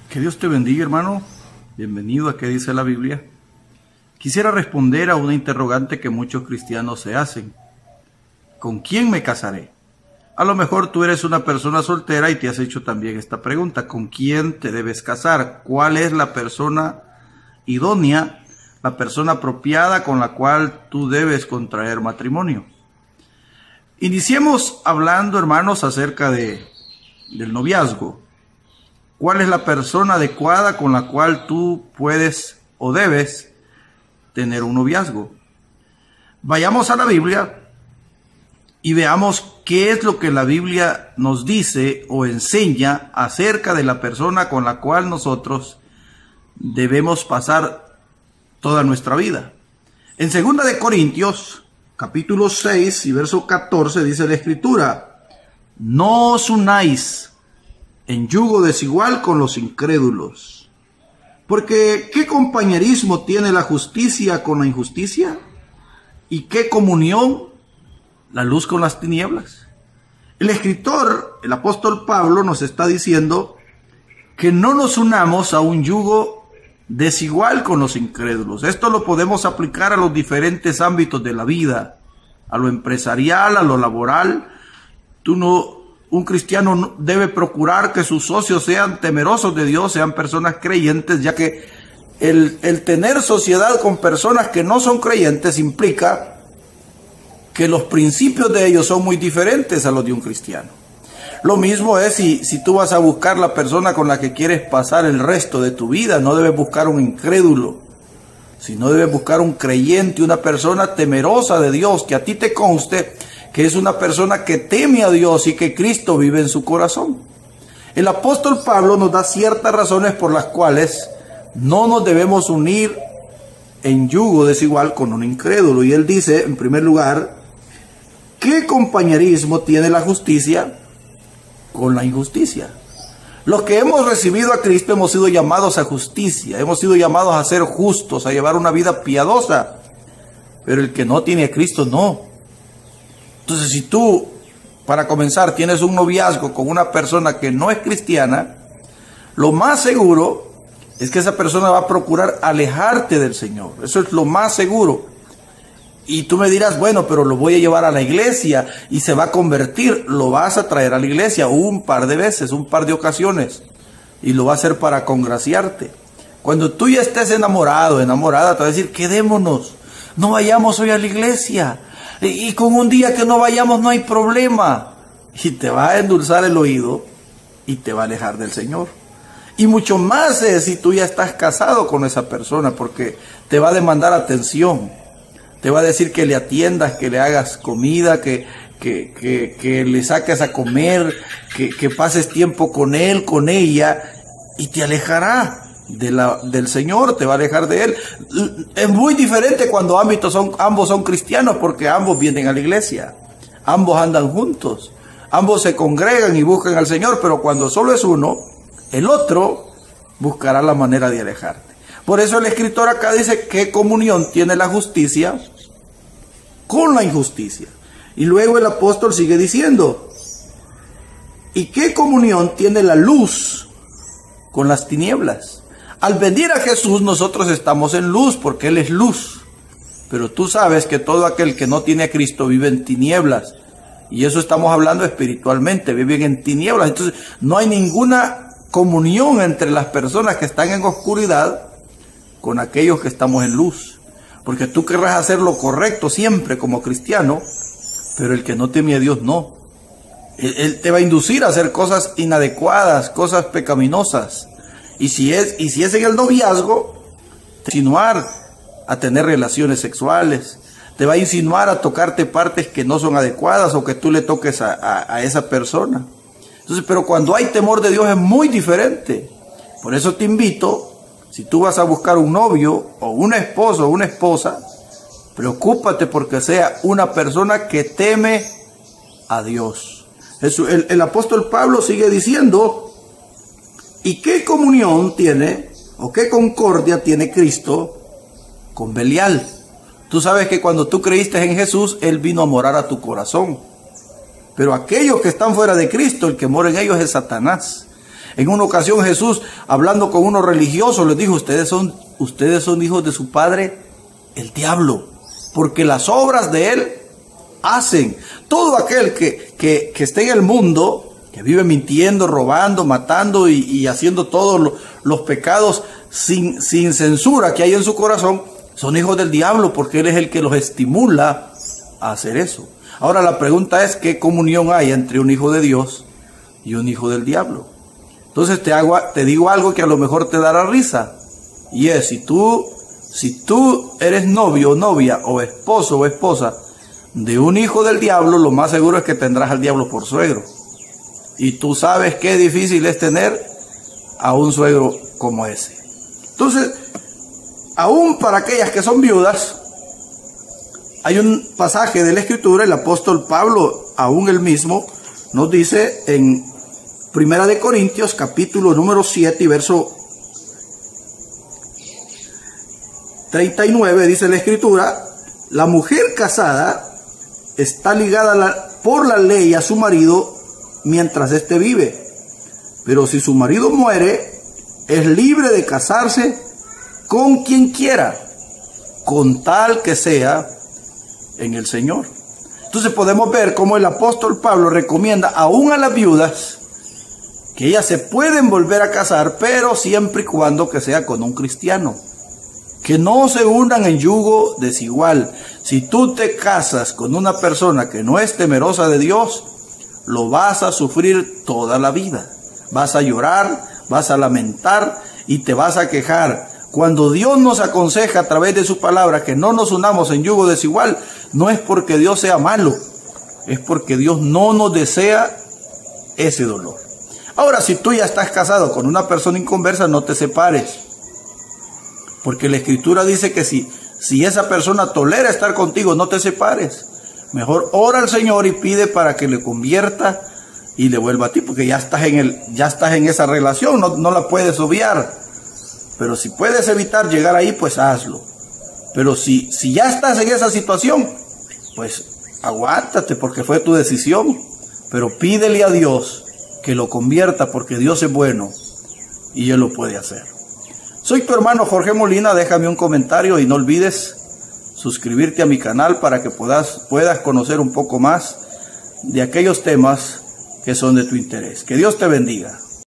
Que Dios te bendiga, hermano. Bienvenido a ¿Qué dice la Biblia? Quisiera responder a una interrogante que muchos cristianos se hacen. ¿Con quién me casaré? A lo mejor tú eres una persona soltera y te has hecho también esta pregunta. ¿Con quién te debes casar? ¿Cuál es la persona idónea, la persona apropiada con la cual tú debes contraer matrimonio? Iniciemos hablando, hermanos, acerca del noviazgo. ¿Cuál es la persona adecuada con la cual tú puedes o debes tener un noviazgo? Vayamos a la Biblia y veamos qué es lo que la Biblia nos dice o enseña acerca de la persona con la cual nosotros debemos pasar toda nuestra vida. En 2 de Corintios, capítulo 6 y verso 14, dice la Escritura: no os unáis en yugo desigual con los incrédulos. Porque ¿qué compañerismo tiene la justicia con la injusticia? ¿Y qué comunión la luz con las tinieblas? El escritor, el apóstol Pablo, nos está diciendo que no nos unamos a un yugo desigual con los incrédulos. Esto lo podemos aplicar a los diferentes ámbitos de la vida, a lo empresarial, a lo laboral. Un cristiano debe procurar que sus socios sean temerosos de Dios, sean personas creyentes, ya que el tener sociedad con personas que no son creyentes implica que los principios de ellos son muy diferentes a los de un cristiano. Lo mismo es si tú vas a buscar la persona con la que quieres pasar el resto de tu vida. No debes buscar un incrédulo, sino debes buscar un creyente, una persona temerosa de Dios, que a ti te conste que es una persona que teme a Dios y que Cristo vive en su corazón. El apóstol Pablo nos da ciertas razones por las cuales no nos debemos unir en yugo desigual con un incrédulo. Y él dice, en primer lugar, ¿qué compañerismo tiene la justicia con la injusticia? Los que hemos recibido a Cristo hemos sido llamados a justicia, hemos sido llamados a ser justos, a llevar una vida piadosa, pero el que no tiene a Cristo no. Entonces, si tú, para comenzar, tienes un noviazgo con una persona que no es cristiana, lo más seguro es que esa persona va a procurar alejarte del Señor. Eso es lo más seguro. Y tú me dirás, bueno, pero lo voy a llevar a la iglesia y se va a convertir. Lo vas a traer a la iglesia un par de veces, un par de ocasiones. Y lo va a hacer para congraciarte. Cuando tú ya estés enamorado, enamorada, te va a decir, quedémonos, no vayamos hoy a la iglesia. Y con un día que no vayamos no hay problema. Y te va a endulzar el oído y te va a alejar del Señor. Y mucho más si tú ya estás casado con esa persona, porque te va a demandar atención. Te va a decir que le atiendas, que le hagas comida, que le saques a comer, que pases tiempo con él, con ella, y te alejará del Señor, te va a alejar de Él. Es muy diferente cuando ambos son cristianos, porque ambos vienen a la iglesia, ambos andan juntos, ambos se congregan y buscan al Señor, pero cuando solo es uno, el otro buscará la manera de alejarte. Por eso el escritor acá dice, ¿qué comunión tiene la justicia con la injusticia? Y luego el apóstol sigue diciendo, ¿y qué comunión tiene la luz con las tinieblas? Al venir a Jesús nosotros estamos en luz porque Él es luz. Pero tú sabes que todo aquel que no tiene a Cristo vive en tinieblas. Y eso estamos hablando espiritualmente, viven en tinieblas. Entonces no hay ninguna comunión entre las personas que están en oscuridad con aquellos que estamos en luz. Porque tú querrás hacer lo correcto siempre como cristiano, pero el que no teme a Dios no. Él te va a inducir a hacer cosas inadecuadas, cosas pecaminosas. Y si es en el noviazgo, te va a insinuar a tener relaciones sexuales, te va a insinuar a tocarte partes que no son adecuadas o que tú le toques a esa persona. Entonces, pero cuando hay temor de Dios es muy diferente. Por eso te invito, si tú vas a buscar un novio o un esposo o una esposa, preocúpate porque sea una persona que teme a Dios. El apóstol Pablo sigue diciendo, ¿y qué comunión tiene o qué concordia tiene Cristo con Belial? Tú sabes que cuando tú creíste en Jesús, Él vino a morar a tu corazón. Pero aquellos que están fuera de Cristo, el que mora en ellos es Satanás. En una ocasión Jesús, hablando con unos religiosos, les dijo, ustedes son hijos de su padre, el diablo, porque las obras de él hacen. Todo aquel que esté en el mundo, que vive mintiendo, robando, matando y haciendo todos los pecados sin censura que hay en su corazón, son hijos del diablo, porque él es el que los estimula a hacer eso. Ahora la pregunta es, ¿qué comunión hay entre un hijo de Dios y un hijo del diablo? Entonces te digo algo que a lo mejor te dará risa, y es, si tú eres novio o novia, o esposo o esposa de un hijo del diablo, lo más seguro es que tendrás al diablo por suegro. Y tú sabes qué difícil es tener a un suegro como ese. Entonces, aún para aquellas que son viudas, hay un pasaje de la Escritura, el apóstol Pablo, aún él mismo, nos dice en Primera de Corintios, capítulo número 7 y verso 39, dice la Escritura, la mujer casada está ligada por la ley a su marido mientras éste vive, pero si su marido muere, es libre de casarse con quien quiera, con tal que sea en el Señor. Entonces podemos ver cómo el apóstol Pablo recomienda aún a las viudas que ellas se pueden volver a casar, pero siempre y cuando que sea con un cristiano, que no se unan en yugo desigual. Si tú te casas con una persona que no es temerosa de Dios, lo vas a sufrir toda la vida. Vas a llorar, vas a lamentar y te vas a quejar. Cuando Dios nos aconseja a través de su palabra que no nos unamos en yugo desigual, no es porque Dios sea malo, es porque Dios no nos desea ese dolor. Ahora, si tú ya estás casado con una persona inconversa, no te separes, porque la Escritura dice que si esa persona tolera estar contigo, no te separes. Mejor ora al Señor y pide para que le convierta y le vuelva a ti, porque ya estás en esa relación, no la puedes obviar. Pero si puedes evitar llegar ahí, pues hazlo. Pero si ya estás en esa situación, pues aguántate, porque fue tu decisión. Pero pídele a Dios que lo convierta, porque Dios es bueno y Él lo puede hacer. Soy tu hermano Jorge Molina, déjame un comentario y no olvides suscribirte a mi canal para que puedas conocer un poco más de aquellos temas que son de tu interés. Que Dios te bendiga.